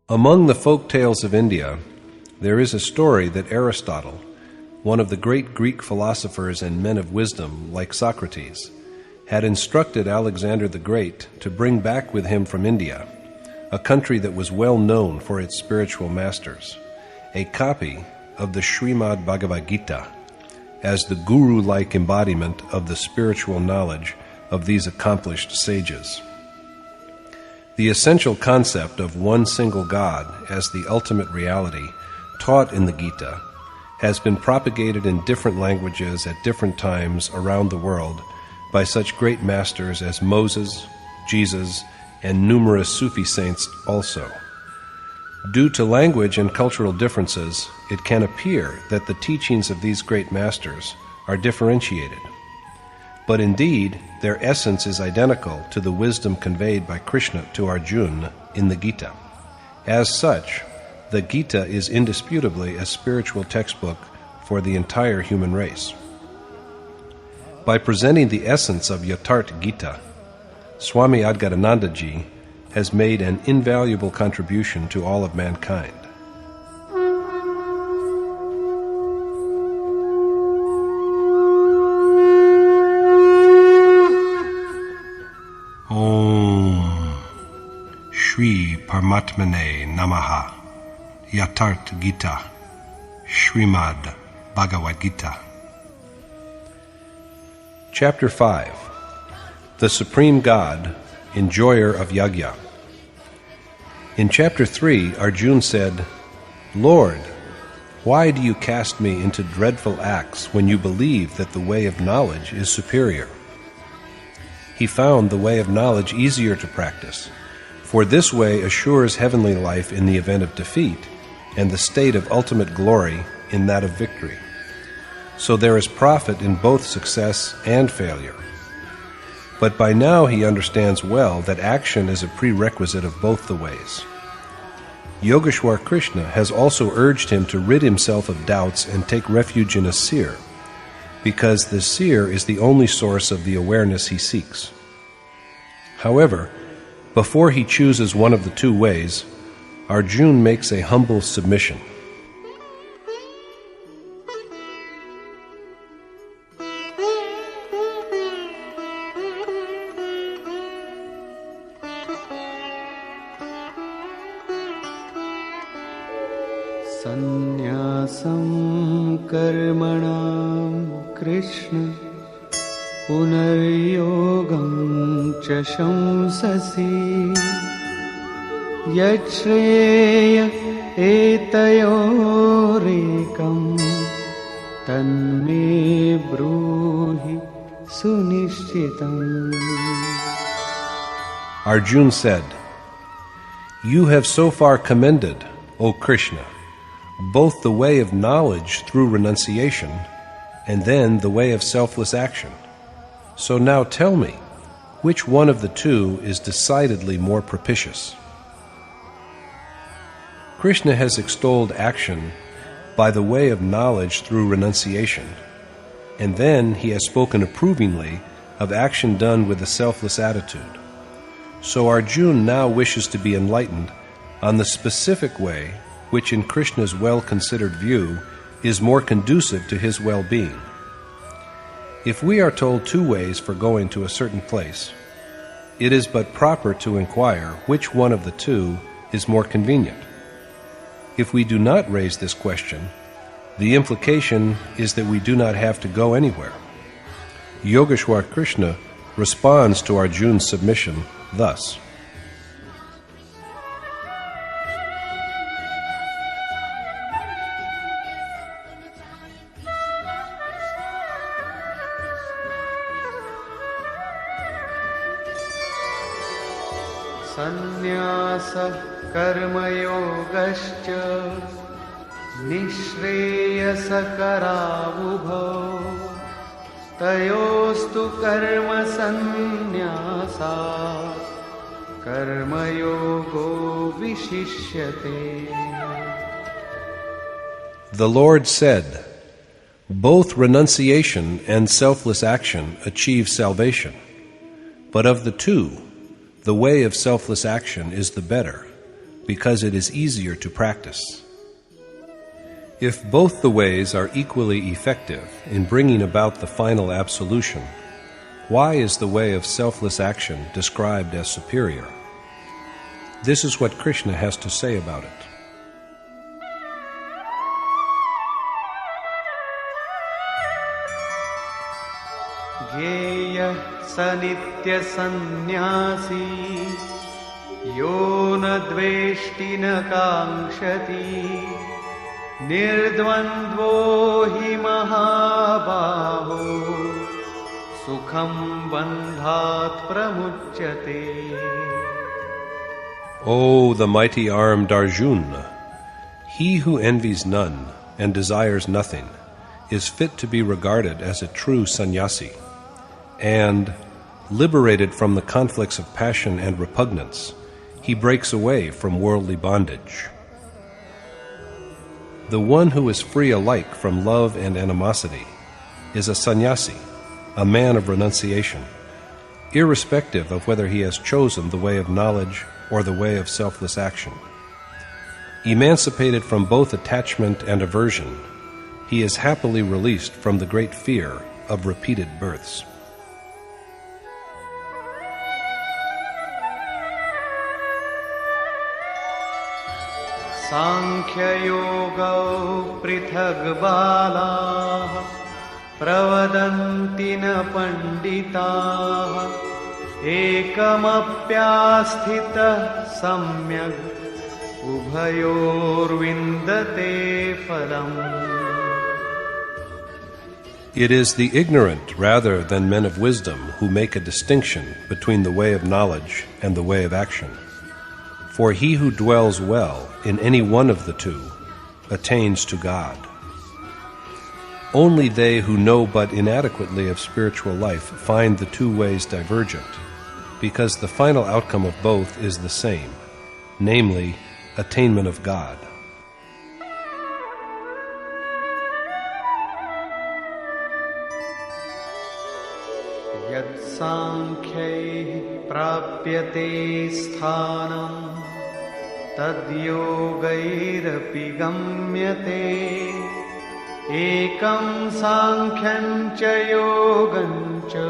Among the folk tales of India, there is a story that Aristotle, one of the great Greek philosophers and men of wisdom like Socrates, had instructed Alexander the Great to bring back with him from India, a country that was well known for its spiritual masters, a copy of the Srimad Bhagavad Gita as the guru-like embodiment of the spiritual knowledge of these accomplished sages. The essential concept of one single God as the ultimate reality taught in the Gita has been propagated in different languages at different times around the world by such great masters as Moses, Jesus, and numerous Sufi saints also. Due to language and cultural differences, it can appear that the teachings of these great masters are differentiated. But indeed, their essence is identical to the wisdom conveyed by Krishna to Arjuna in the Gita. As such, the Gita is indisputably a spiritual textbook for the entire human race. By presenting the essence of Yatharth Gita, Swami Adgaranandaji has made an invaluable contribution to all of mankind. Om Shri Paramatmane Namaha. Yatharth Gita, Srimad Bhagavad Gita. Chapter 5. The Supreme God, Enjoyer of Yajna. In Chapter 3, Arjuna said, "Lord, why do you cast me into dreadful acts when you believe that the way of knowledge is superior?" He found the way of knowledge easier to practice, for this way assures heavenly life in the event of defeat, and the state of ultimate glory in that of victory. So there is profit in both success and failure. But by now he understands well that action is a prerequisite of both the ways. Yogeshwar Krishna has also urged him to rid himself of doubts and take refuge in a seer, because the seer is the only source of the awareness he seeks. However, before he chooses one of the two ways, Arjuna makes a humble submission. Sannyasam karmanam Krishna punaryogam cha shamsasi yachreya etayorekam tanme bruhi sunishchitam. Arjuna said, "You have so far commended, O Krishna, both the way of knowledge through renunciation and then the way of selfless action. So now tell me, which one of the two is decidedly more propitious?" Krishna has extolled action by the way of knowledge through renunciation, and then he has spoken approvingly of action done with a selfless attitude. So Arjuna now wishes to be enlightened on the specific way which in Krishna's well-considered view is more conducive to his well-being. If we are told two ways for going to a certain place, it is but proper to inquire which one of the two is more convenient. If we do not raise this question, the implication is that we do not have to go anywhere. Yogeshwar Krishna responds to Arjuna's submission thus. Sannyasa karma yogascha nishreyasa karavubhav tayostu karma sannyasa karma yogo vishishyate. The Lord said, "Both renunciation and selfless action achieve salvation, but of the two, the way of selfless action is the better, because it is easier to practice. If both the ways are equally effective in bringing about the final absolution, why is the way of selfless action described as superior? This is what Krishna has to say about it. Gyeyah sa nitya sannyasi yo na dveshti na kankshati nirdvandvo hi mahabaho sukham bandhat pramuchyate. O the mighty-armed Arjuna, he who envies none and desires nothing is fit to be regarded as a true sannyasi, and, liberated from the conflicts of passion and repugnance, he breaks away from worldly bondage. The one who is free alike from love and animosity is a sannyasi, a man of renunciation, irrespective of whether he has chosen the way of knowledge or the way of selfless action. Emancipated from both attachment and aversion, he is happily released from the great fear of repeated births. Sankhya yoga prithag bala pravadanti na pandita ekamapyasthita samyak ubhayor vindate phalam. It is the ignorant rather than men of wisdom who make a distinction between the way of knowledge and the way of action. For he who dwells well in any one of the two attains to God. Only they who know but inadequately of spiritual life find the two ways divergent, because the final outcome of both is the same, namely, attainment of God. Yat sankhyaih prapyate sthanam tad yogairapi gamyate ekam sankhyan cha yogam cha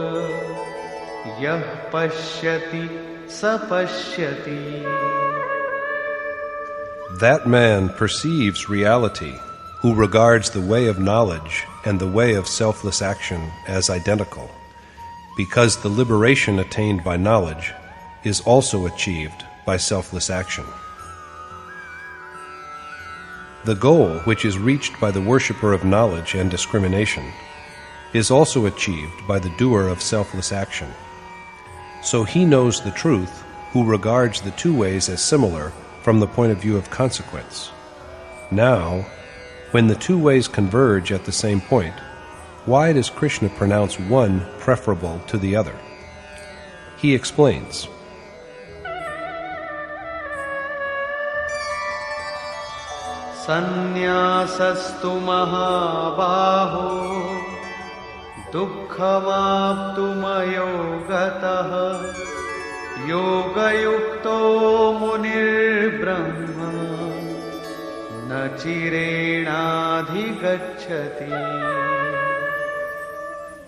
yah pashyati sa pashyati. That man perceives reality who regards the way of knowledge and the way of selfless action as identical, because the liberation attained by knowledge is also achieved by selfless action. The goal which is reached by the worshipper of knowledge and discrimination is also achieved by the doer of selfless action. So he knows the truth who regards the two ways as similar from the point of view of consequence. Now, when the two ways converge at the same point, why does Krishna pronounce one preferable to the other? He explains, Sannyasastu mahabaho dukkhamaptumayo gatah yoga yukto munir brahma na chirenadhigacchati.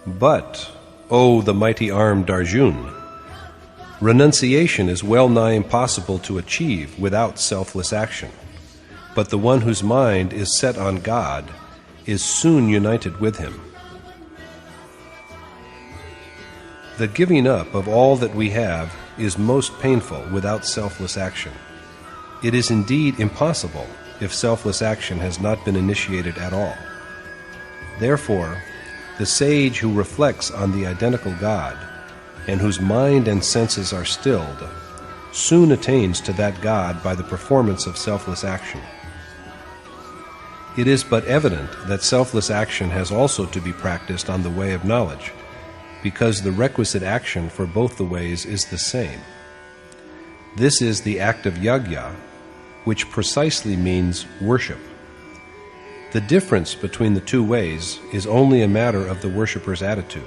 But, O the mighty-armed Arjuna, renunciation is well nigh impossible to achieve without selfless action. But the one whose mind is set on God is soon united with Him. The giving up of all that we have is most painful without selfless action. It is indeed impossible if selfless action has not been initiated at all. Therefore, the sage who reflects on the identical God and whose mind and senses are stilled soon attains to that God by the performance of selfless action. It is but evident that selfless action has also to be practiced on the way of knowledge, because the requisite action for both the ways is the same. This is the act of yajna, which precisely means worship. The difference between the two ways is only a matter of the worshipper's attitude.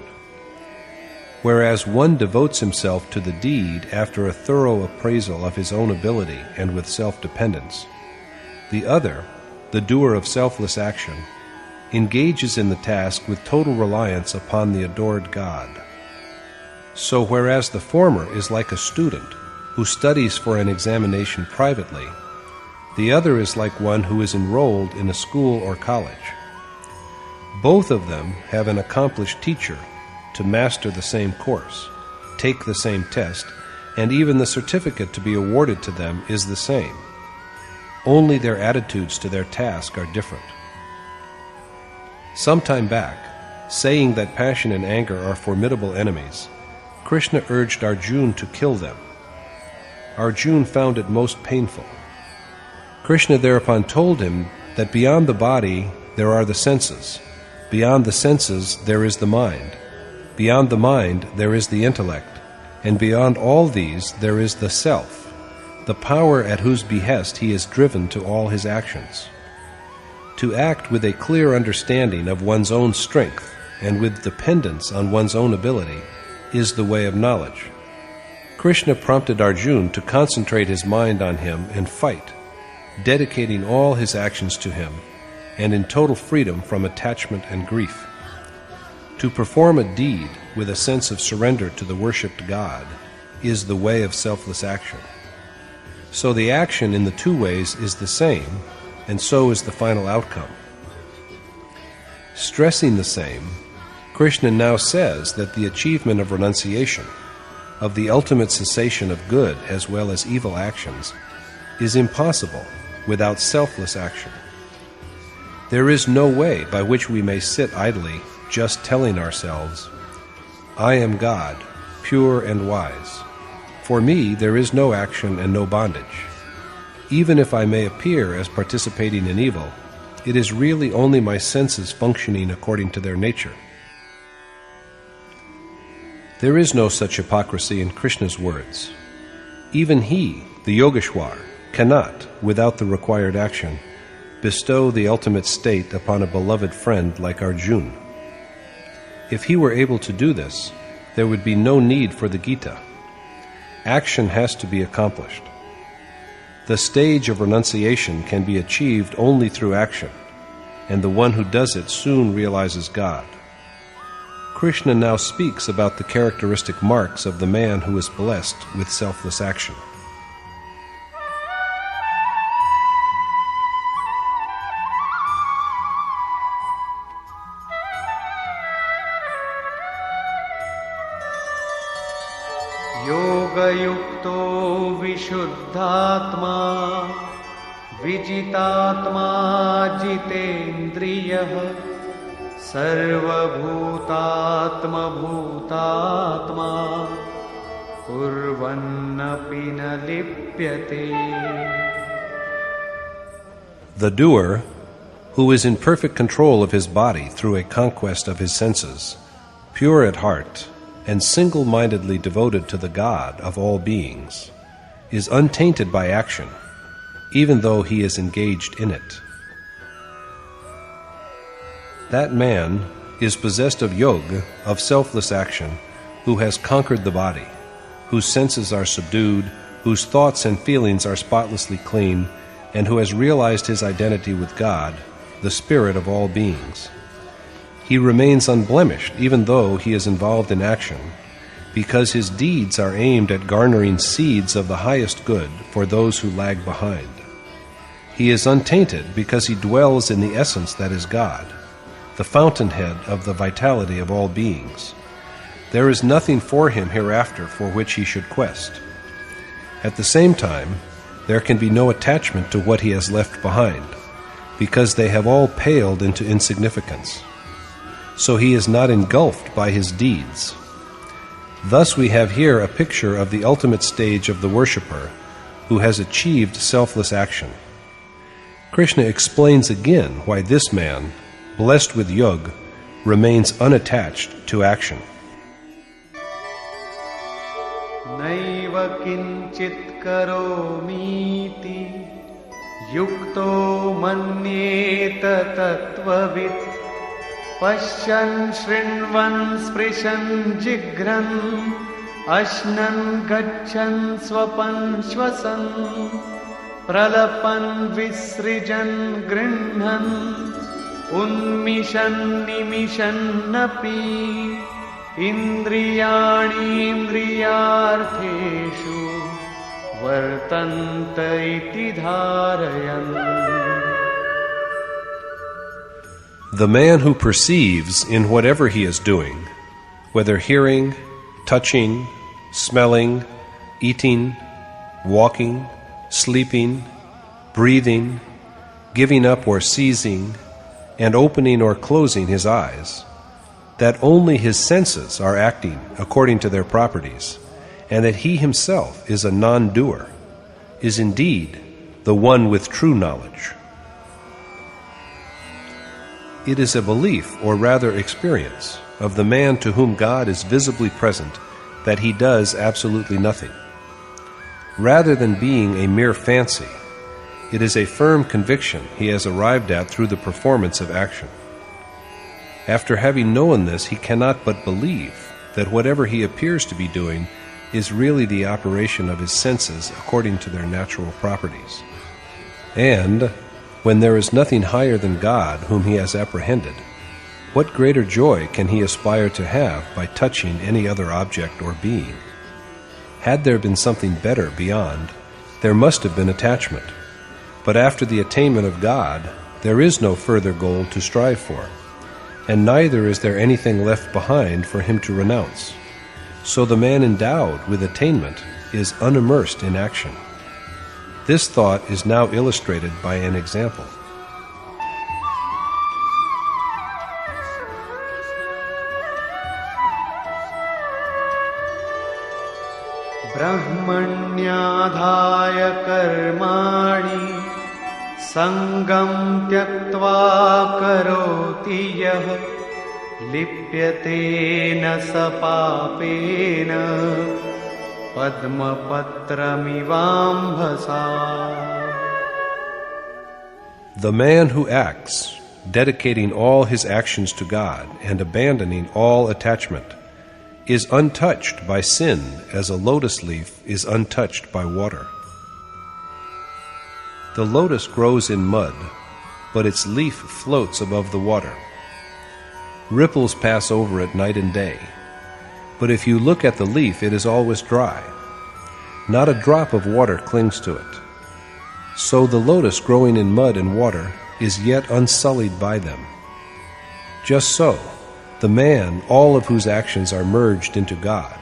whereas one devotes himself to the deed after a thorough appraisal of his own ability and with self-dependence. The other, the doer of selfless action, engages in the task with total reliance upon the adored God. So whereas the former is like a student who studies for an examination privately, the other is like one who is enrolled in a school or college. Both of them have an accomplished teacher to master the same course, take the same test, and even the certificate to be awarded to them is the same. Only their attitudes to their task are different. Some time back, saying that passion and anger are formidable enemies, Krishna urged Arjuna to kill them. Arjuna found it most painful. Krishna thereupon told him that beyond the body there are the senses, beyond the senses there is the mind, beyond the mind there is the intellect, and beyond all these there is the self, the power at whose behest he is driven to all his actions. To act with a clear understanding of one's own strength and with dependence on one's own ability is the way of knowledge. Krishna prompted Arjuna to concentrate his mind on him and fight, dedicating all his actions to him, and in total freedom from attachment and grief. To perform a deed with a sense of surrender to the worshipped God is the way of selfless action. So the action in the two ways is the same, and so is the final outcome. Stressing the same, Krishna now says that the achievement of renunciation, of the ultimate cessation of good as well as evil actions, is impossible without selfless action. There is no way by which we may sit idly just telling ourselves, "I am God, pure and wise. For me there is no action and no bondage. Even if I may appear as participating in evil, it is really only my senses functioning according to their nature." There is no such hypocrisy in Krishna's words. Even he, the Yogeshwar, cannot, without the required action, bestow the ultimate state upon a beloved friend like Arjuna. If he were able to do this, there would be no need for the Gita. Action has to be accomplished. The stage of renunciation can be achieved only through action, and the one who does it soon realizes God. Krishna now speaks about the characteristic marks of the man who is blessed with selfless action. योगयुक्तो विशुद्धात्मा विजितात्मा जितेन्द्रियः सर्वभूतात्मभूतात्मा कुर्वन्नपि न लिप्यते. The doer, who is in perfect control of his body through a conquest of his senses, pure at heart, and single-mindedly devoted to the God of all beings, is untainted by action, even though he is engaged in it. That man is possessed of yoga, of selfless action, who has conquered the body, whose senses are subdued, whose thoughts and feelings are spotlessly clean, and who has realized his identity with God, the Spirit of all beings. He remains unblemished even though he is involved in action, because his deeds are aimed at garnering seeds of the highest good for those who lag behind. He is untainted because he dwells in the essence that is God, the fountainhead of the vitality of all beings. There is nothing for him hereafter for which he should quest. At the same time, there can be no attachment to what he has left behind, because they have all paled into insignificance. So he is not engulfed by his deeds. Thus we have here a picture of the ultimate stage of the worshipper who has achieved selfless action. Krishna explains again why this man, blessed with yoga, remains unattached to action. Naiva kinchit karomiti yukto manyeta tattvavit Pashyan shrinvan sprishan jigran ashnan gachan swapan shvasan pralapan visrijan grinhan unmishan nimishan napi indriyani indriyartheshu vartanta iti dharayan. The man who perceives in whatever he is doing, whether hearing, touching, smelling, eating, walking, sleeping, breathing, giving up or seizing, and opening or closing his eyes, that only his senses are acting according to their properties, and that he himself is a non-doer, is indeed the one with true knowledge. It is a belief, or rather experience, of the man to whom God is visibly present that he does absolutely nothing. Rather than being a mere fancy, it is a firm conviction he has arrived at through the performance of action. After having known this, he cannot but believe that whatever he appears to be doing is really the operation of his senses according to their natural properties. And when there is nothing higher than God whom he has apprehended, what greater joy can he aspire to have by touching any other object or being? Had there been something better beyond, there must have been attachment. But after the attainment of God, there is no further goal to strive for, and neither is there anything left behind for him to renounce. So the man endowed with attainment is unimmersed in action. This thought is now illustrated by an example. Brahmanyadhaya karmani sangam tyaktva karoti yah lipyate na sapapena padmapatramivambhasa. The man who acts, dedicating all his actions to God and abandoning all attachment, is untouched by sin as a lotus leaf is untouched by water. The lotus grows in mud, but its leaf floats above the water. Ripples pass over it night and day, but if you look at the leaf, it is always dry. Not a drop of water clings to it. So the lotus growing in mud and water is yet unsullied by them. Just so, the man, all of whose actions are merged into God,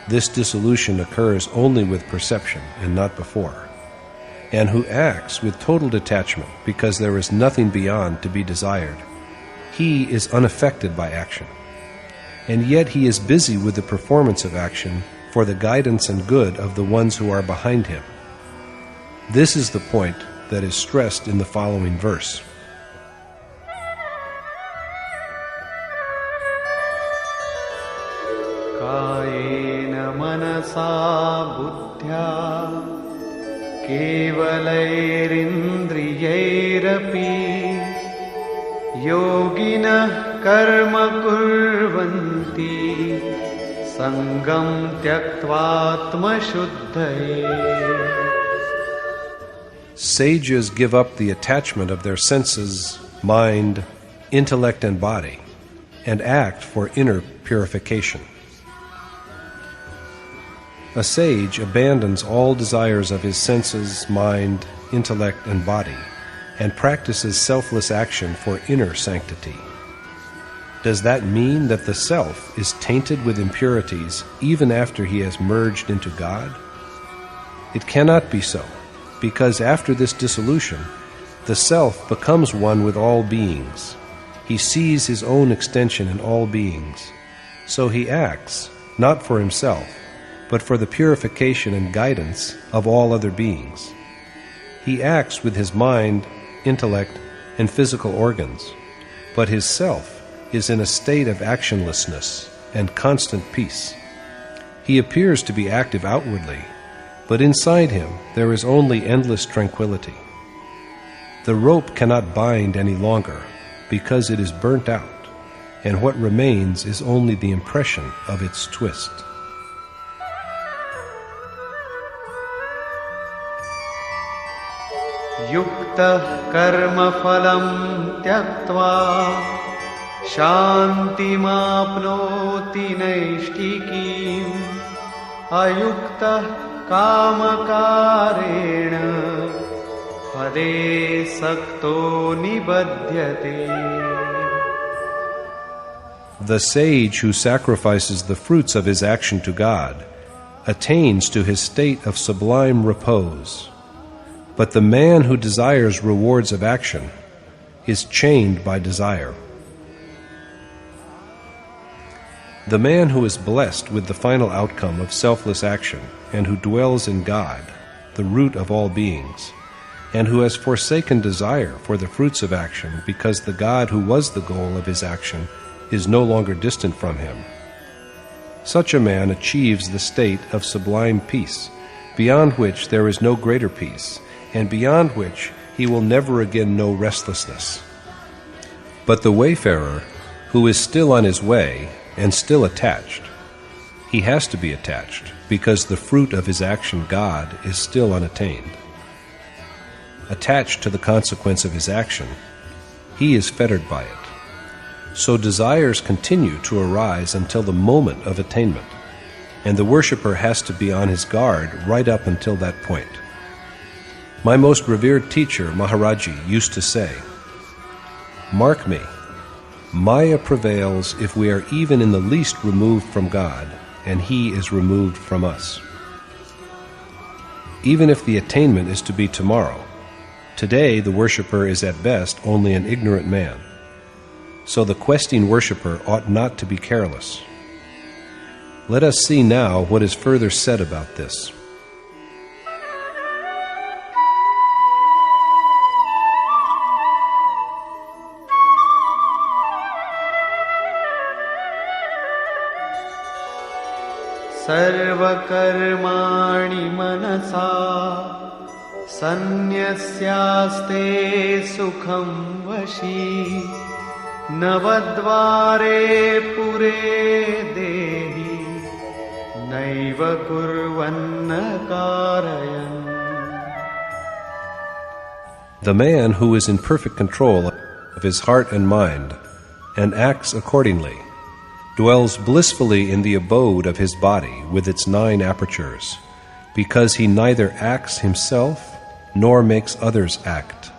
this dissolution occurs only with perception and not before, and who acts with total detachment because there is nothing beyond to be desired, he is unaffected by action. And yet he is busy with the performance of action for the guidance and good of the ones who are behind him. This is the point that is stressed in the following verse. Kayena manasa buddhya kevalairindriyairapi yoginah karma kurvanti sangam tyaktvatma shuddhaye. Sages give up the attachment of their senses, mind, intellect, and body, and act for inner purification. A sage abandons all desires of his senses, mind, intellect, and body, and practices selfless action for inner sanctity. Does that mean that the self is tainted with impurities even after he has merged into God? It cannot be so, because after this dissolution, the self becomes one with all beings. He sees his own extension in all beings. So he acts, not for himself, but for the purification and guidance of all other beings. He acts with his mind, intellect, and physical organs, but his self is in a state of actionlessness and constant peace. He appears to be active outwardly, but inside him there is only endless tranquility. The rope cannot bind any longer because it is burnt out. and what remains is only the impression of its twist. Yuktah karma phalam tyaktva shantimapnoti naishtikim ayuktah kamakarena pade sakto nibadhyate. The sage who sacrifices the fruits of his action to God attains to his state of sublime repose. But the man who desires rewards of action is chained by desire. The man who is blessed with the final outcome of selfless action and who dwells in God, the root of all beings, and who has forsaken desire for the fruits of action because the God who was the goal of his action is no longer distant from him. Such a man achieves the state of sublime peace, beyond which there is no greater peace, and beyond which he will never again know restlessness. But the wayfarer, who is still on his way and still attached, he has to be attached because the fruit of his action, God, is still unattained. Attached to the consequence of his action, he is fettered by it. So desires continue to arise until the moment of attainment, and the worshipper has to be on his guard right up until that point. My most revered teacher, Maharaji, used to say, "Mark me, Maya prevails if we are even in the least removed from God, and He is removed from us. Even if the attainment is to be tomorrow, today the worshipper is at best only an ignorant man. So the questing worshipper ought not to be careless." Let us see now what is further said about this. सर्वकर्माणि मनसा सन्न्यस्यास्ते सुखं वशी नवद्वारे पुरे देहि नैव कुर्वन्न कारयन्. The man who is in perfect control of his heart and mind and acts accordingly dwells blissfully in the abode of his body with its 9 apertures, because he neither acts himself nor makes others act.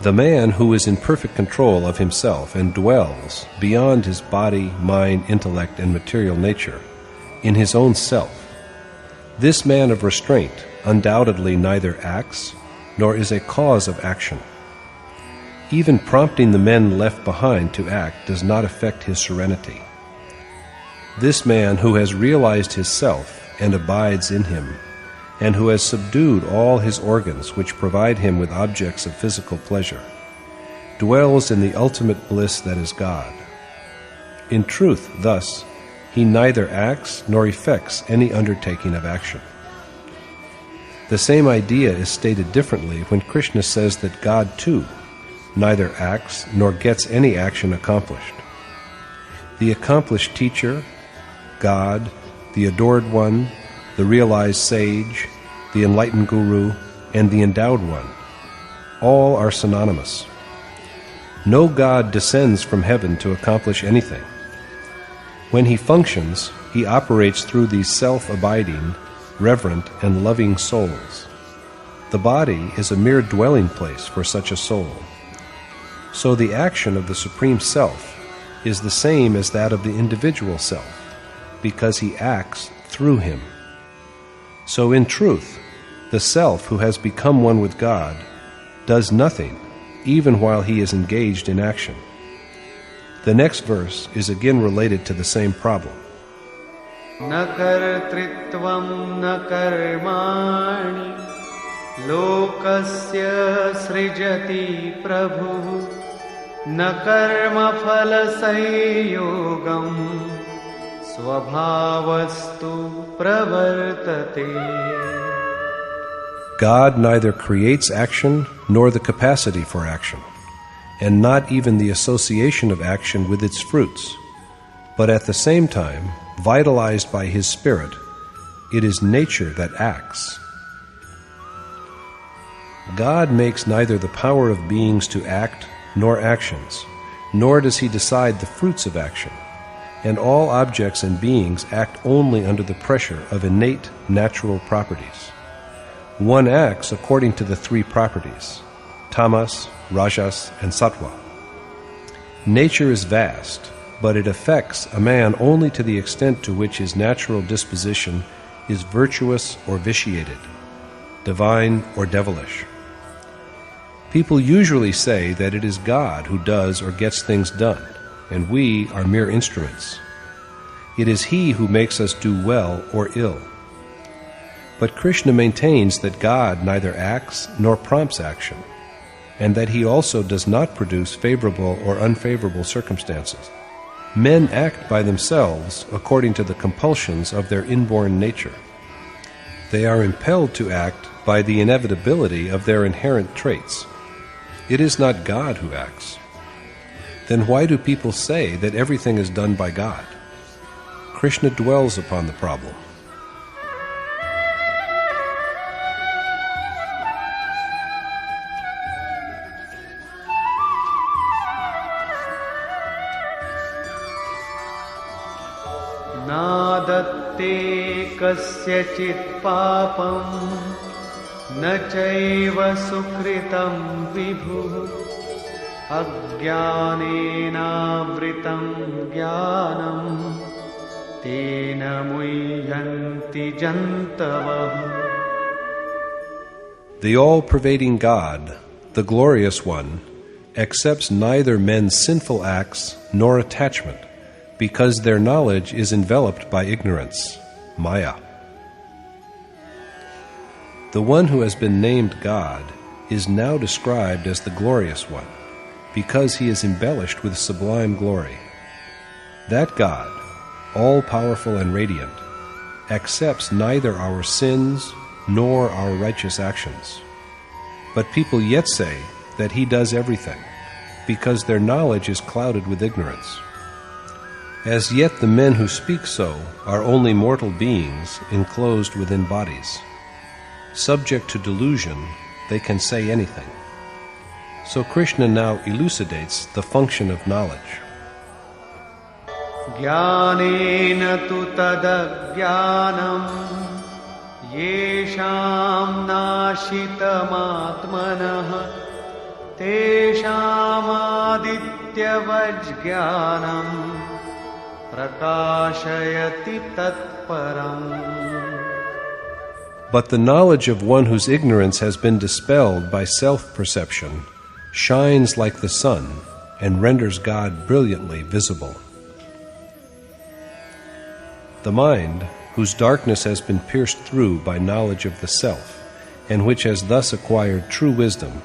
The man who is in perfect control of himself and dwells beyond his body, mind, intellect, and material nature, in his own self, this man of restraint undoubtedly neither acts nor is a cause of action. Even prompting the men left behind to act does not affect his serenity. This man who has realized his self and abides in him, and who has subdued all his organs which provide him with objects of physical pleasure, dwells in the ultimate bliss that is God. In truth, thus, he neither acts nor effects any undertaking of action. The same idea is stated differently when Krishna says that God, too, neither acts nor gets any action accomplished. The accomplished teacher, God, the adored one, the realized sage, the enlightened guru, and the endowed one, all are synonymous. No God descends from heaven to accomplish anything. When he functions, he operates through these self-abiding, reverent, and loving souls. The body is a mere dwelling place for such a soul. So the action of the Supreme Self is the same as that of the individual self, because he acts through him. So in truth, the self who has become one with God does nothing, even while he is engaged in action. The next verse is again related to the same problem. Na kartritvam na karmani lokasya srijati prabhu na karma phala sanyogam svabhavastu pravartate. God neither creates action nor the capacity for action, and not even the association of action with its fruits, but at the same time, vitalized by his spirit, it is nature that acts. God makes neither the power of beings to act nor actions, nor does he decide the fruits of action, and all objects and beings act only under the pressure of innate natural properties. One acts according to the three properties, tamas, rajas, and sattva. Nature is vast, but it affects a man only to the extent to which his natural disposition is virtuous or vitiated, divine or devilish. People usually say that it is God who does or gets things done, and we are mere instruments. It is He who makes us do well or ill. But Krishna maintains that God neither acts nor prompts action, and that He also does not produce favorable or unfavorable circumstances. Men act by themselves according to the compulsions of their inborn nature. They are impelled to act by the inevitability of their inherent traits. It is not God who acts. Then why do people say that everything is done by God? Krishna dwells upon the problem. नादत्ते कस्यचित् पापं न चैव सुकृतं विभुः अज्ञानेनावृतं ज्ञानं तेन मुह्यन्ति जन्तवः. The all-pervading God, the Glorious One, accepts neither men's sinful acts nor attachment, because their knowledge is enveloped by ignorance, maya. The one who has been named God is now described as the Glorious One, because he is embellished with sublime glory. That God, all-powerful and radiant, accepts neither our sins nor our righteous actions. But people yet say that he does everything, because their knowledge is clouded with ignorance. As yet the men who speak so are only mortal beings enclosed within bodies. Subject to delusion, they can say anything. So Krishna now elucidates the function of knowledge. ज्ञानेन तु तदज्ञानं येषां नाशितमात्मनः तेषामादित्यवज्ज्ञानं प्रकाशयति तत्परम्. But the knowledge of one whose ignorance has been dispelled by self-perception shines like the sun and renders God brilliantly visible. The mind, whose darkness has been pierced through by knowledge of the self, and which has thus acquired true wisdom,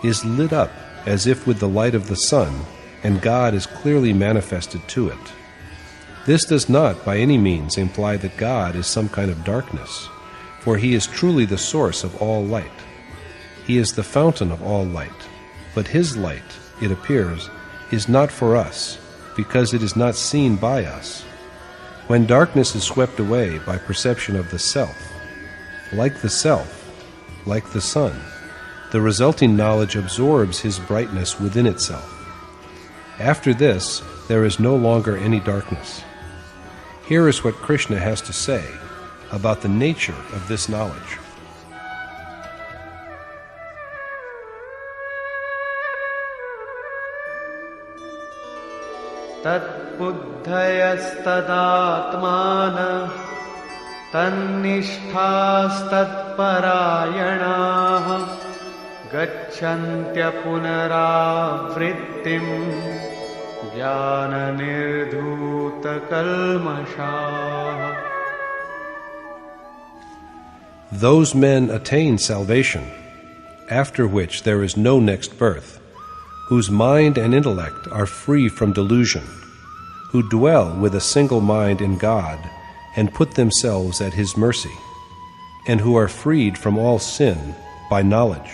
is lit up as if with the light of the sun, and God is clearly manifested to it. This does not by any means imply that God is some kind of darkness, for He is truly the source of all light. He is the fountain of all light, but His light, it appears, is not for us, because it is not seen by us. When darkness is swept away by perception of the self, like the sun, the resulting knowledge absorbs His brightness within itself. After this, there is no longer any darkness. Here is what Krishna has to say about the nature of this knowledge. तत्बुद्धयस्तदात्मानः तन्निष्ठास्तत्परायणाः गच्छन्त्य पुनरावृत्तिं ज्ञाननिर्धूतकल्मषाः. Those men attain salvation, after which there is no next birth, whose mind and intellect are free from delusion, who dwell with a single mind in God and put themselves at His mercy, and who are freed from all sin by knowledge.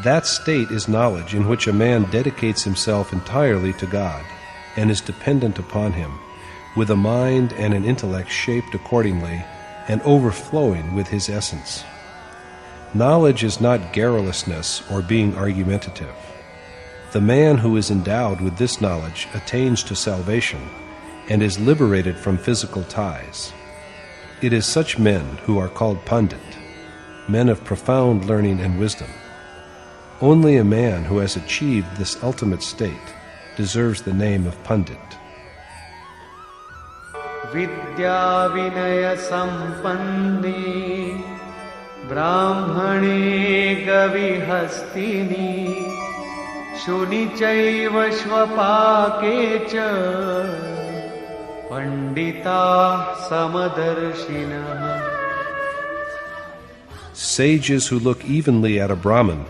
That state is knowledge in which a man dedicates himself entirely to God and is dependent upon Him, with a mind and an intellect shaped accordingly and overflowing with His essence. Knowledge is not garrulousness or being argumentative. The man who is endowed with this knowledge attains to salvation and is liberated from physical ties. It is such men who are called Pandit, men of profound learning and wisdom. Only a man who has achieved this ultimate state deserves the name of Pandit. Vidya Vinaya Sampanni Brahmane Gavi Hastini Shuni Chaiva Shvapake Cha Pandita Samadarshina. Sages who look evenly at a Brahmin,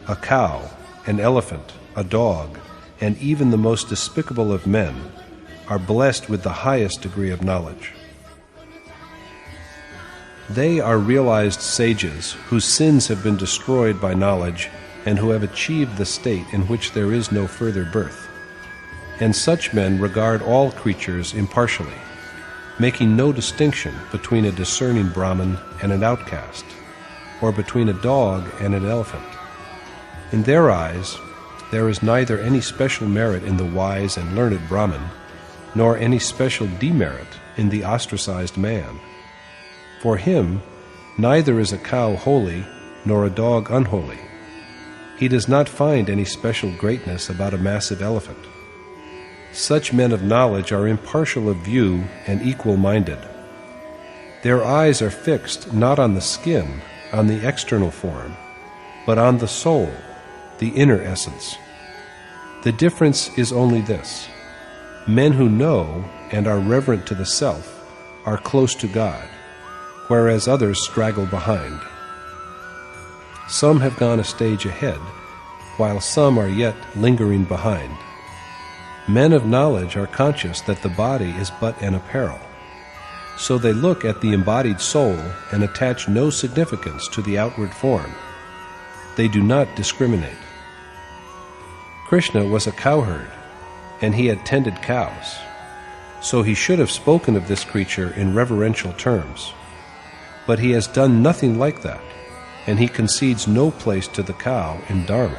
a cow, an elephant, a dog, and even the most despicable of men are blessed with the highest degree of knowledge. They are realized sages whose sins have been destroyed by knowledge and who have achieved the state in which there is no further birth. And such men regard all creatures impartially, making no distinction between a discerning Brahmin and an outcast, or between a dog and an elephant. In their eyes, there is neither any special merit in the wise and learned Brahmin, nor any special demerit in the ostracized man. For him, neither is a cow holy nor a dog unholy. He does not find any special greatness about a massive elephant. Such men of knowledge are impartial of view and equal-minded. Their eyes are fixed not on the skin, on the external form, but on the soul, the inner essence. The difference is only this: men who know and are reverent to the self are close to God, whereas others straggle behind. Some have gone a stage ahead, while some are yet lingering behind. Men of knowledge are conscious that the body is but an apparel, so they look at the embodied soul and attach no significance to the outward form. They do not discriminate. Krishna was a cowherd, and he had tended cows, so he should have spoken of this creature in reverential terms. But he has done nothing like that, and he concedes no place to the cow in Dharma.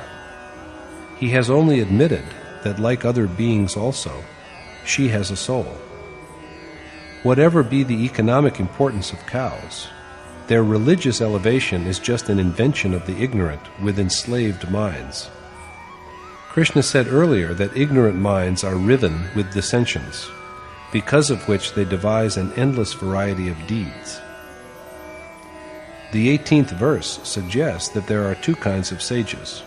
He has only admitted that, like other beings also, she has a soul. Whatever be the economic importance of cows, their religious elevation is just an invention of the ignorant with enslaved minds. Krishna said earlier that ignorant minds are riven with dissensions, because of which they devise an endless variety of deeds. The 18th verse suggests that there are two kinds of sages.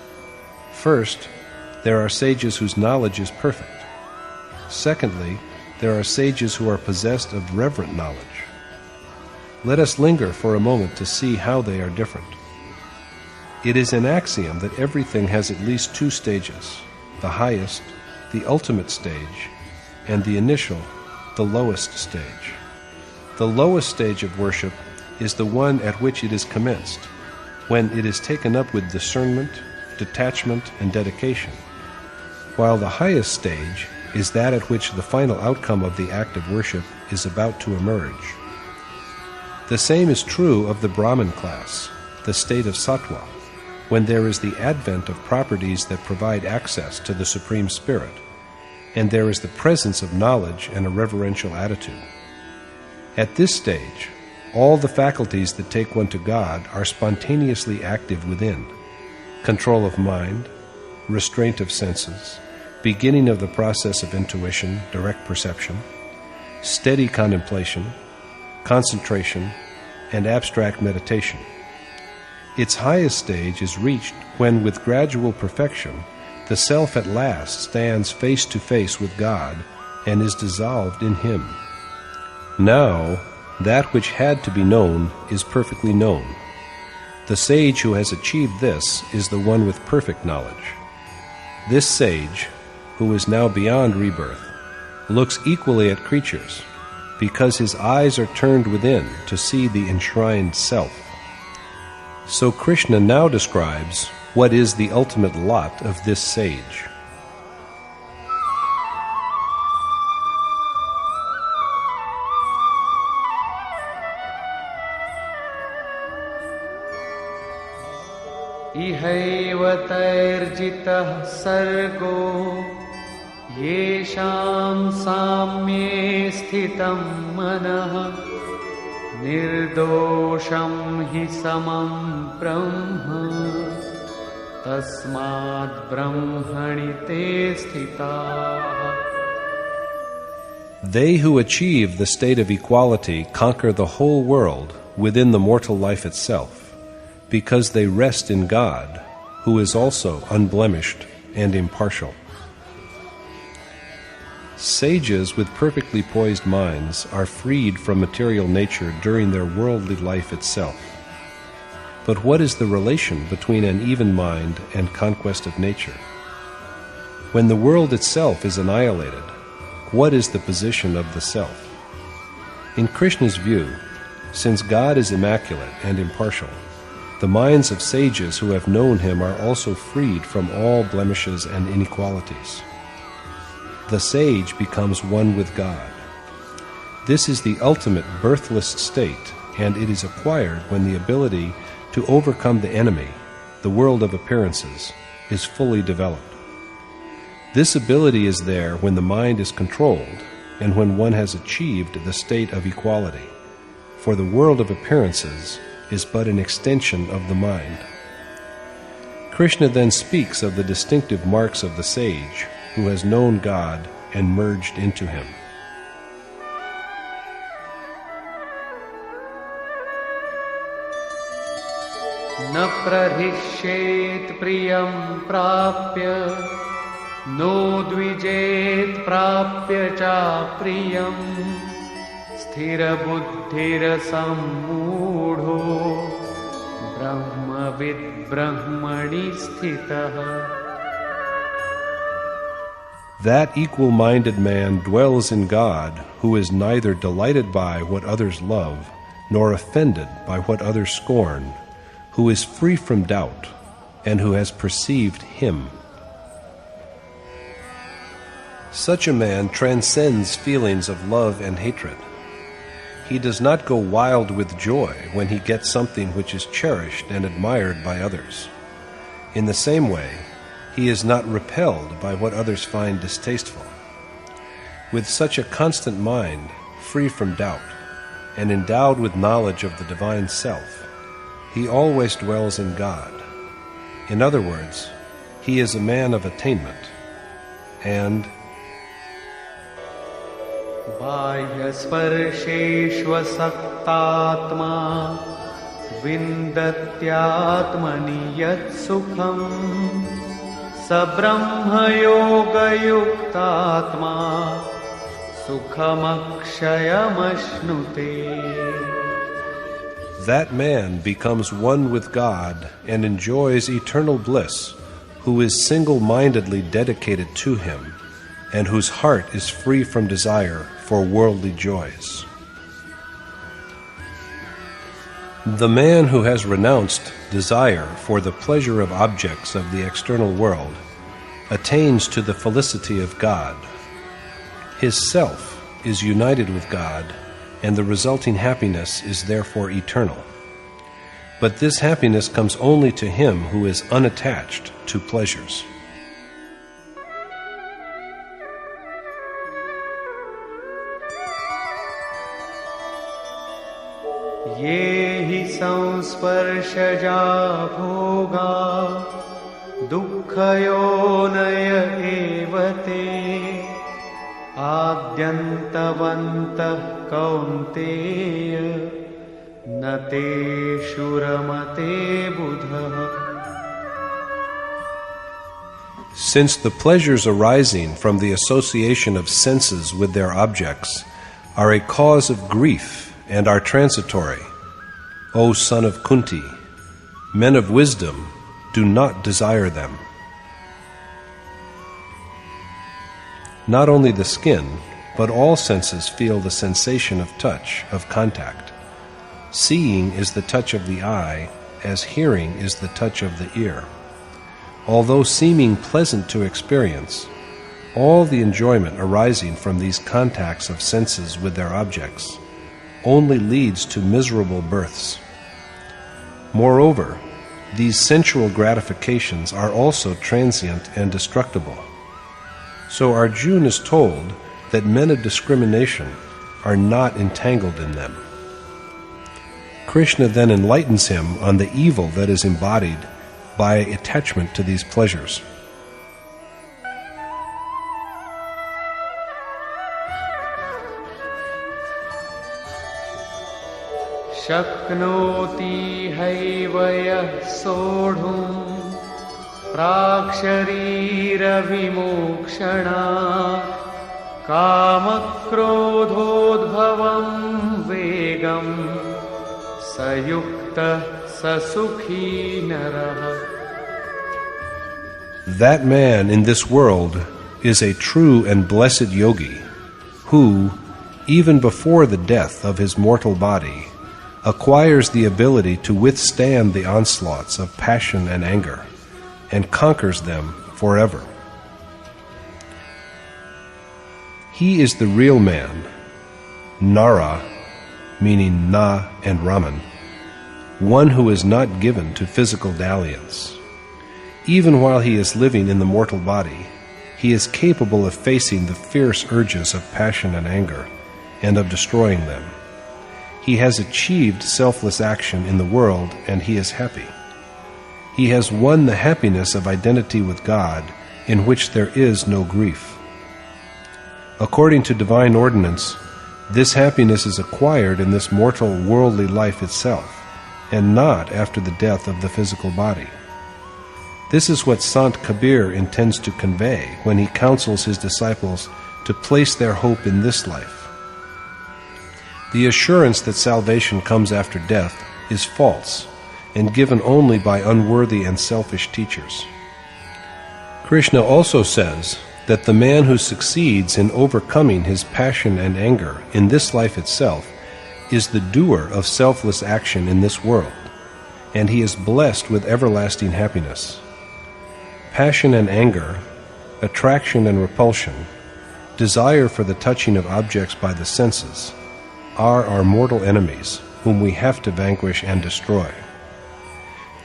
First, there are sages whose knowledge is perfect. Secondly, there are sages who are possessed of reverent knowledge. Let us linger for a moment to see how they are different. It is an axiom that everything has at least two stages: the highest, the ultimate stage, and the initial, the lowest stage. The lowest stage of worship is the one at which it is commenced, when it is taken up with discernment, detachment, and dedication, while the highest stage is that at which the final outcome of the act of worship is about to emerge. The same is true of the Brahmin class, the state of sattva, when there is the advent of properties that provide access to the Supreme Spirit, and there is the presence of knowledge and a reverential attitude. At this stage, all the faculties that take one to God are spontaneously active within: control of mind, restraint of senses, beginning of the process of intuition, direct perception, steady contemplation, concentration, and abstract meditation. Its highest stage is reached when, with gradual perfection, the self at last stands face to face with God and is dissolved in Him. Now, that which had to be known is perfectly known. The sage who has achieved this is the one with perfect knowledge. This sage, who is now beyond rebirth, looks equally at creatures, because his eyes are turned within to see the enshrined self. So Krishna now describes What is the ultimate lot of this sage? इहैव तैर्जितः सर्गो येषां साम्ये स्थितं मनः निर्दोषं हि समं ब्रह्म तस्माद् ब्रह्मणि ते स्थिताः. They who achieve the state of equality conquer the whole world within the mortal life itself, because they rest in God, who is also unblemished and impartial. Sages with perfectly poised minds are freed from material nature during their worldly life itself. But what is the relation between an even mind and conquest of nature? When the world itself is annihilated, what is the position of the self? In Krishna's view, since God is immaculate and impartial, the minds of sages who have known him are also freed from all blemishes and inequalities. The sage becomes one with God. This is the ultimate birthless state, and it is acquired when the ability to overcome the enemy, the world of appearances, is fully developed. This ability is there when the mind is controlled and when one has achieved the state of equality, for the world of appearances is but an extension of the mind. Krishna then speaks of the distinctive marks of the sage who has known God and merged into him. न प्रहिष्येत् प्रियं प्राप्य no द्विजेत् प्राप्य चाप्रियं स्थिरबुद्धिरसम्मूढो ब्रह्मविद् ब्रह्मणि स्थितः. That equal-minded man dwells in God, who is neither delighted by what others love, nor offended by what others scorn, who is free from doubt, and who has perceived him. Such a man transcends feelings of love and hatred. He does not go wild with joy when he gets something which is cherished and admired by others. In the same way, he is not repelled by what others find distasteful. With such a constant mind, free from doubt, and endowed with knowledge of the divine self, he always dwells in God. In other words, he is a man of attainment, and बाह्यस्पर्शेष्वसक्तात्मा विन्दत्यात्मनि यत् सुखम् स ब्रह्मयोगयुक्तात्मा सुखमक्षयमश्नुते. that man becomes one with God and enjoys eternal bliss, who is single-mindedly dedicated to him, and whose heart is free from desire for worldly joys. The man who has renounced desire for the pleasure of objects of the external world attains to the felicity of God. His self is united with God, and the resulting happiness is therefore eternal. But this happiness comes only to him who is unattached to pleasures. ये हि संस्पर्शजा भोगा दुःखयोनय एव ते आद्यन्तवन्तः कौन्तेय न तेषु रमते बुधः. Since the pleasures arising from the association of senses with their objects are a cause of grief and are transitory, O son of Kunti, men of wisdom do not desire them. Not only the skin, but all senses feel the sensation of touch, of contact. Seeing is the touch of the eye, as hearing is the touch of the ear. although seeming pleasant to experience, all the enjoyment arising from these contacts of senses with their objects only leads to miserable births. Moreover, these sensual gratifications are also transient and destructible. So Arjuna is told that men of discrimination are not entangled in them. Krishna then enlightens him on the evil that is embodied by attachment to these pleasures. Shaknoti haivaya sodhum praksharira vimokshana kamakrodhodbhavam vegam sayukta sasukhi naraha. That man in this world is a true and blessed yogi who, even before the death of his mortal body, acquires the ability to withstand the onslaughts of passion and anger, and conquers them forever. He is the real man, Nara, meaning Na and Raman, one who is not given to physical dalliance. Even while he is living in the mortal body, he is capable of facing the fierce urges of passion and anger, and of destroying them. He has achieved selfless action in the world, and he is happy. He has won the happiness of identity with God, in which there is no grief. According to divine ordinance, this happiness is acquired in this mortal worldly life itself, and not after the death of the physical body. This is what Sant Kabir intends to convey when he counsels his disciples to place their hope in this life. The assurance that salvation comes after death is false, and given only by unworthy and selfish teachers. Krishna also says that the man who succeeds in overcoming his passion and anger in this life itself is the doer of selfless action in this world, and he is blessed with everlasting happiness. Passion and anger, attraction and repulsion, desire for the touching of objects by the senses, are our mortal enemies, whom we have to vanquish and destroy.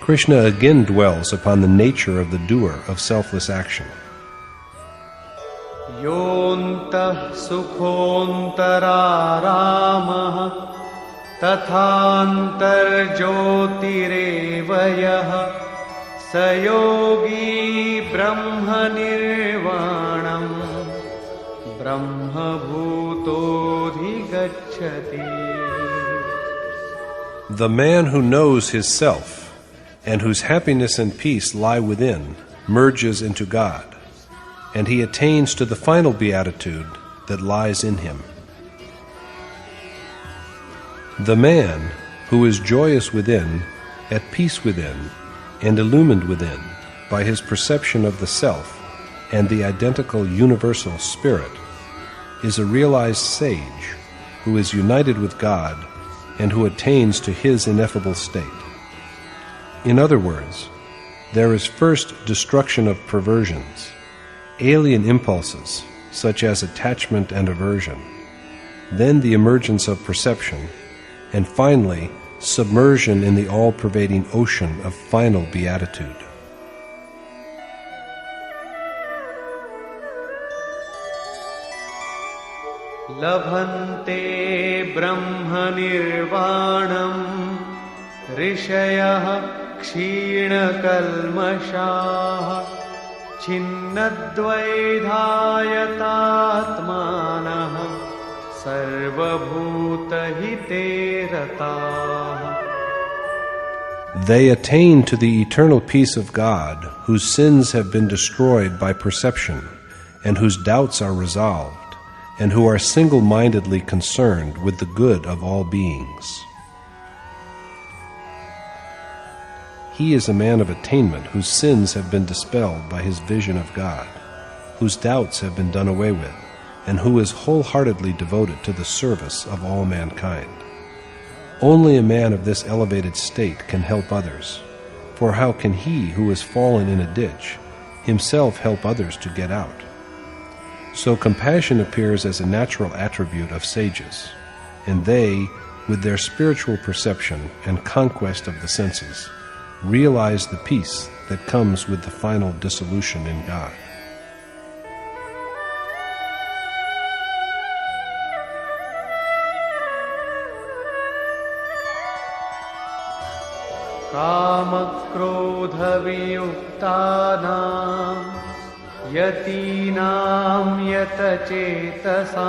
Krishna again dwells upon the nature of the doer of selfless action. Yontah sukhontararamah tathantar jyotirevayah sayogi brahma nirvanam brahma bhutodhigacchati. The man who knows his self, and whose happiness and peace lie within, merges into God, and he attains to the final beatitude that lies in him. The man who is joyous within, at peace within, and illumined within by his perception of the self and the identical universal spirit is a realized sage who is united with God and who attains to his ineffable state. In other words, there is first destruction of perversions, alien impulses such as attachment and aversion, then the emergence of perception, and finally submersion in the all-pervading ocean of final beatitude. Labhante brahma nirvanam rishayah Kshina kalmashah chinnadvaidhayatatmanah sarvabhutahite ratah. They attain to the eternal peace of God, whose sins have been destroyed by perception, and whose doubts are resolved, and who are single-mindedly concerned with the good of all beings. He is a man of attainment whose sins have been dispelled by his vision of God, whose doubts have been done away with, and who is wholeheartedly devoted to the service of all mankind. Only a man of this elevated state can help others, For how can he who has fallen in a ditch himself help others to get out? So compassion appears as a natural attribute of sages, and they, with their spiritual perception and conquest of the senses, realize the peace that comes with the final dissolution in God. कामक्रोधवियुक्तानां यतीनां यतचेतसाम्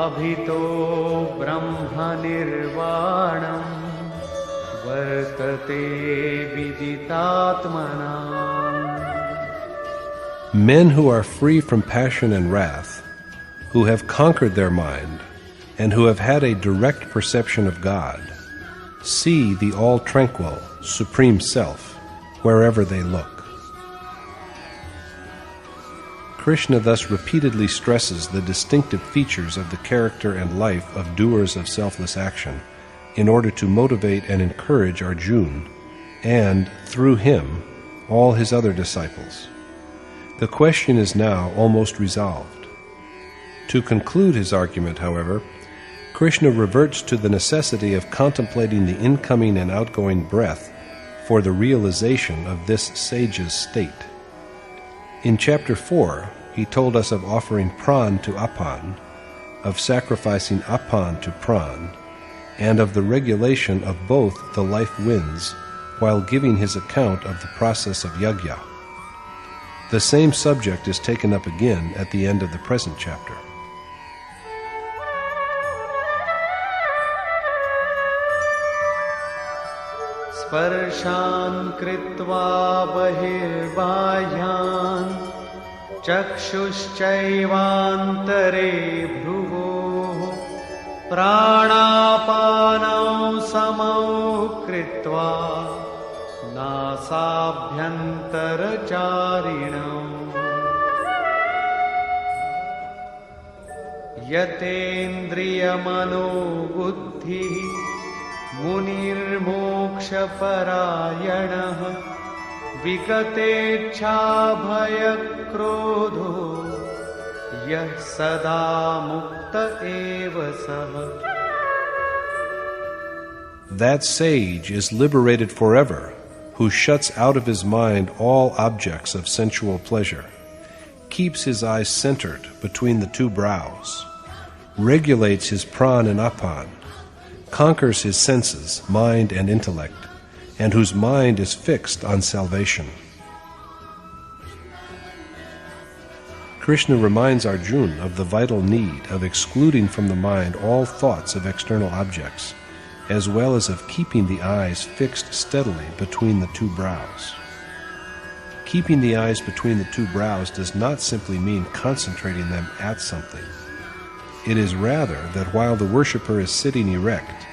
अभितो ब्रह्मनिर्वाणं वर्तते विदितात्मनाम्. Men who are free from passion and wrath, who have conquered their mind, and who have had a direct perception of God, see the all-tranquil, Supreme Self wherever they look. Krishna thus repeatedly stresses the distinctive features of the character and life of doers of selfless action in order to motivate and encourage Arjuna and, through him, all his other disciples. The question is now almost resolved. To conclude his argument, however, Krishna reverts to the necessity of contemplating the incoming and outgoing breath for the realization of this sage's state. In Chapter 4, he told us of offering pran to apan, of sacrificing apan to pran, and of the regulation of both the life winds while giving his account of the process of yajna. The same subject is taken up again at the end of the present chapter. स्पर्शान् कृत्वा बहिर्बाह्यान् चक्षुश्चैवान्तरे भ्रुवोः प्राणापानौ समौ कृत्वा नासाभ्यन्तरचारिणौ यतेन्द्रियमनोबुद्धिः मुनिर्मोक्षपरायणः विगतेच्छाभयक्रोधो यः सदा मुक्त एव सः. That sage is liberated forever, who shuts out of his mind all objects of sensual pleasure, keeps his eyes centered between the two brows, regulates his pran and apan, conquers his senses, mind and intellect, and whose mind is fixed on salvation. Krishna reminds Arjuna of the vital need of excluding from the mind all thoughts of external objects, as well as of keeping the eyes fixed steadily between the two brows. Keeping the eyes between the two brows does not simply mean concentrating them at something. It is rather that while the worshipper is sitting erect,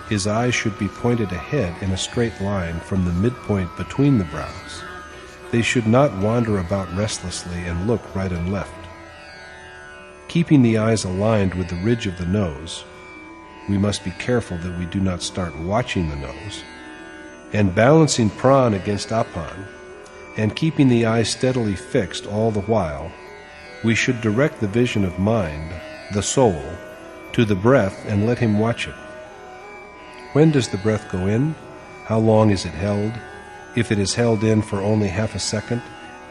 his eyes should be pointed ahead in a straight line from the midpoint between the brows. They should not wander about restlessly and look right and left. Keeping the eyes aligned with the ridge of the nose, we must be careful that we do not start watching the nose, and balancing pran against apan, and keeping the eyes steadily fixed all the while, we should direct the vision of mind, the soul, to the breath and let him watch it. When does the breath go in? How long is it held? If it is held in for only half a second,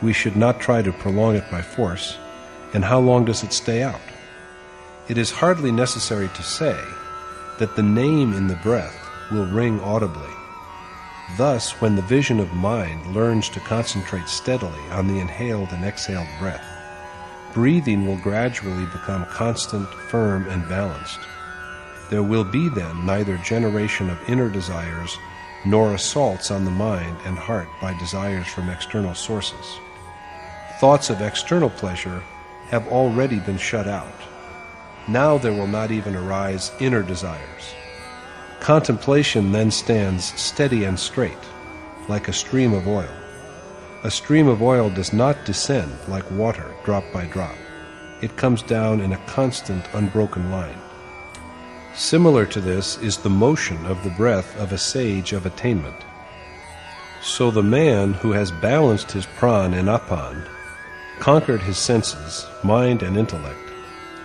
we should not try to prolong it by force. And how long does it stay out? It is hardly necessary to say that the name in the breath will ring audibly. Thus, when the vision of mind learns to concentrate steadily on the inhaled and exhaled breath, breathing will gradually become constant, firm, and balanced. There will be then neither generation of inner desires nor assaults on the mind and heart by desires from external sources. Thoughts of external pleasure have already been shut out. Now there will not even arise inner desires. Contemplation then stands steady and straight, like a stream of oil. A stream of oil does not descend like water drop by drop. It comes down in a constant, unbroken line. Similar to this is the motion of the breath of a sage of attainment. So the man who has balanced his pran and apan, conquered his senses, mind and intellect,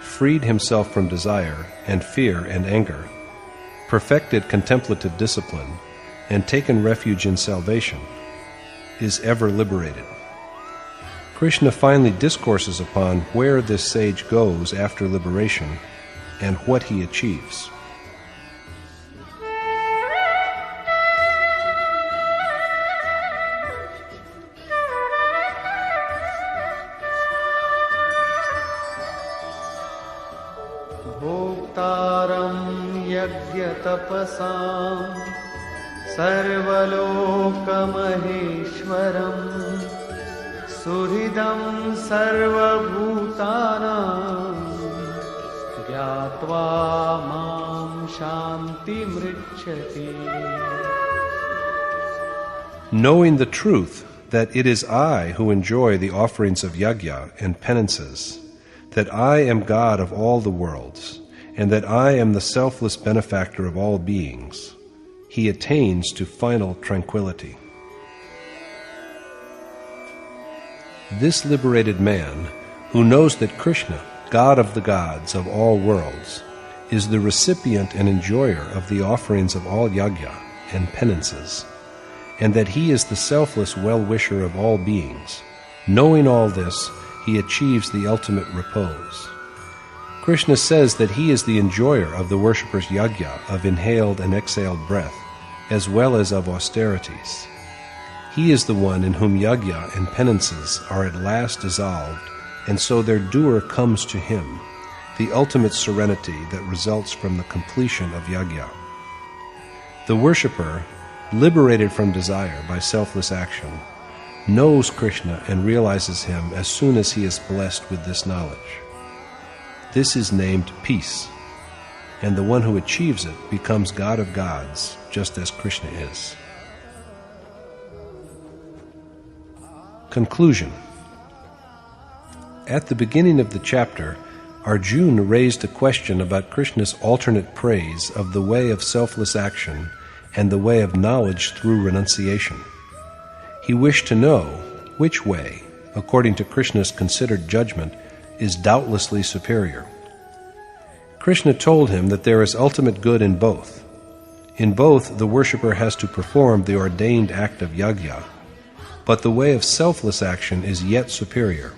freed himself from desire and fear and anger, perfected contemplative discipline, and taken refuge in salvation, is ever liberated. Krishna finally discourses upon where this sage goes after liberation and what he achieves. Bhoktaram yagyatapasam sarvalokamaheeshwaram suhridam sarvabhutanam gyatva mam shantimricchati. Knowing the truth that it is I who enjoy the offerings of yajna and penances, that I am God of all the worlds, and that I am the selfless benefactor of all beings, he attains to final tranquility. This liberated man, who knows that Krishna, God of the gods of all worlds, is the recipient and enjoyer of the offerings of all yajna and penances, and that he is the selfless well-wisher of all beings, knowing all this, he achieves the ultimate repose. Krishna says that he is the enjoyer of the worshipper's yajna of inhaled and exhaled breath, as well as of austerities. He is the one in whom yajna and penances are at last dissolved, and so their doer comes to him, the ultimate serenity that results from the completion of yajna. The worshipper, liberated from desire by selfless action, knows Krishna and realizes him as soon as he is blessed with this knowledge. This is named peace, and the one who achieves it becomes God of gods, just as Krishna is. Conclusion. At the beginning of the chapter, Arjuna raised a question about Krishna's alternate praise of the way of selfless action and the way of knowledge through renunciation. He wished to know which way, according to Krishna's considered judgment, is doubtlessly superior. Krishna told him that there is ultimate good in both. In both, the worshipper has to perform the ordained act of yajna, but the way of selfless action is yet superior.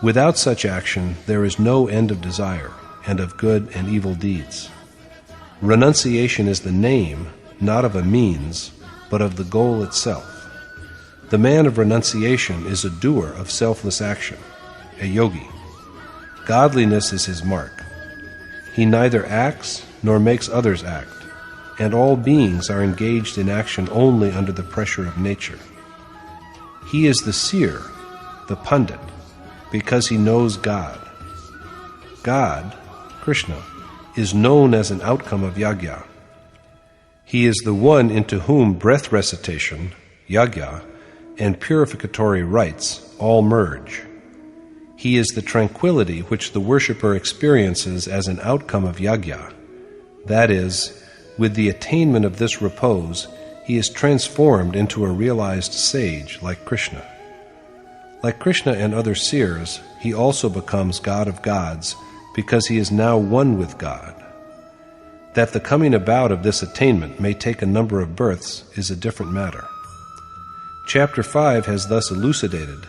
Without such action, there is no end of desire and of good and evil deeds. Renunciation is the name, not of a means, but of the goal itself. The man of renunciation is a doer of selfless action, a yogi. Godliness is his mark. He neither acts nor makes others act, and all beings are engaged in action only under the pressure of nature. He is the seer, the pandit, because he knows God. God, Krishna, is known as an outcome of yajna. He is the one into whom breath recitation, yajna, and purificatory rites all merge. He is the tranquility which the worshipper experiences as an outcome of yajna. That is, with the attainment of this repose, he is transformed into a realized sage like Krishna. Like Krishna and other seers, he also becomes God of gods because he is now one with God. That the coming about of this attainment may take a number of births is a different matter. Chapter 5 has thus elucidated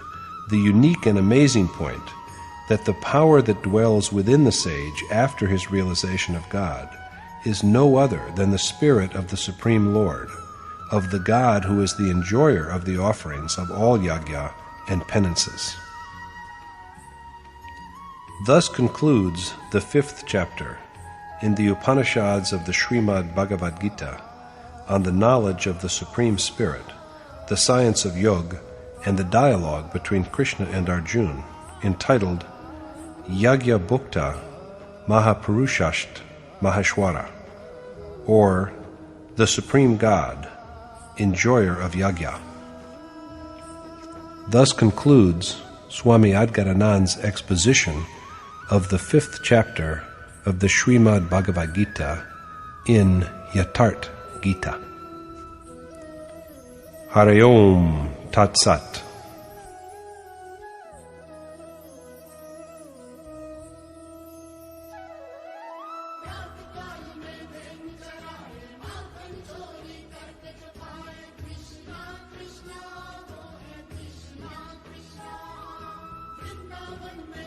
the unique and amazing point that the power that dwells within the sage after his realization of God is no other than the spirit of the Supreme Lord, of the God who is the enjoyer of the offerings of all yajna and penances. Thus concludes the 5th chapter in the Upanishads of the Srimad Bhagavad Gita on the knowledge of the Supreme Spirit, the science of yoga, and the dialogue between Krishna and Arjuna, entitled Yajna Bhukta Mahapurushasht Maheshwara, or the Supreme God, enjoyer of yajna. Thus concludes Swami Adgaranand's exposition of the 5th chapter of the Srimad Bhagavad Gita in Yatharth Gita. Hari Om Tat Sat. Krishna, Krishna, Krishna, Vrindavan mein